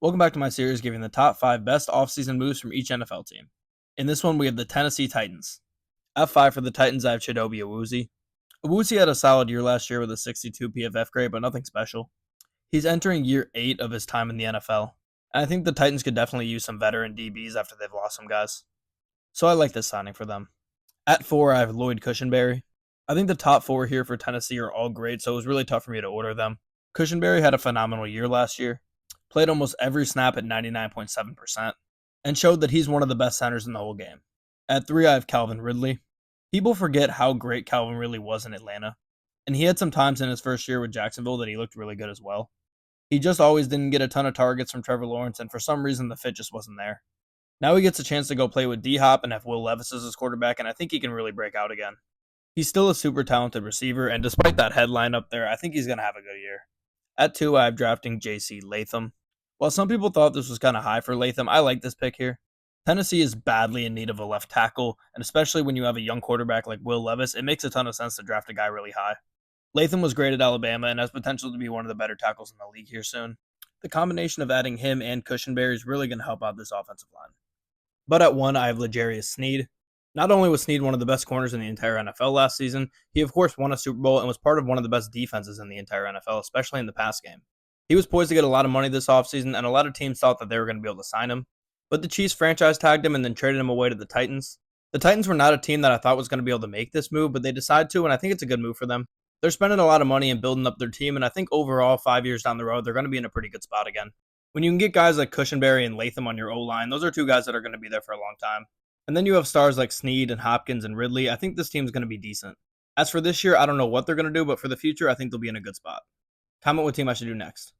Welcome back to my series giving the top 5 best offseason moves from each NFL team. In this one, we have the Tennessee Titans. At 5 for the Titans, I have Chidobe Awuzie. Awuzie had a solid year last year with a 62 PFF grade, but nothing special. He's entering year 8 of his time in the NFL, and I think the Titans could definitely use some veteran DBs after they've lost some guys. So I like this signing for them. At 4, I have Lloyd Cushenberry. I think the top 4 here for Tennessee are all great, so it was really tough for me to order them. Cushenberry had a phenomenal year last year, played almost every snap at 99.7%, and showed that he's one of the best centers in the whole game. At 3, I have Calvin Ridley. People forget how great Calvin Ridley was in Atlanta, and he had some times in his first year with Jacksonville that he looked really good as well. He just always didn't get a ton of targets from Trevor Lawrence, and for some reason the fit just wasn't there. Now he gets a chance to go play with D-Hop and have Will Levis as his quarterback, and I think he can really break out again. He's still a super talented receiver, and despite that headline up there, I think he's going to have a good year. At 2, I have drafting J.C. Latham. While some people thought this was kind of high for Latham, I like this pick here. Tennessee is badly in need of a left tackle, and especially when you have a young quarterback like Will Levis, it makes a ton of sense to draft a guy really high. Latham was great at Alabama and has potential to be one of the better tackles in the league here soon. The combination of adding him and Cushenberry is really going to help out this offensive line. But at 1, I have L'Jarius Sneed. Not only was Sneed one of the best corners in the entire NFL last season, he of course won a Super Bowl and was part of one of the best defenses in the entire NFL, especially in the pass game. He was poised to get a lot of money this offseason, and a lot of teams thought that they were going to be able to sign him. But the Chiefs franchise tagged him and then traded him away to the Titans. The Titans were not a team that I thought was going to be able to make this move, but they decided to, and I think it's a good move for them. They're spending a lot of money and building up their team, and I think overall, 5 years down the road, they're going to be in a pretty good spot again. When you can get guys like Cushenberry and Latham on your O-line, those are two guys that are going to be there for a long time. And then you have stars like Sneed and Hopkins and Ridley. I think this team's going to be decent. As for this year, I don't know what they're going to do, but for the future, I think they'll be in a good spot. Comment what team I should do next.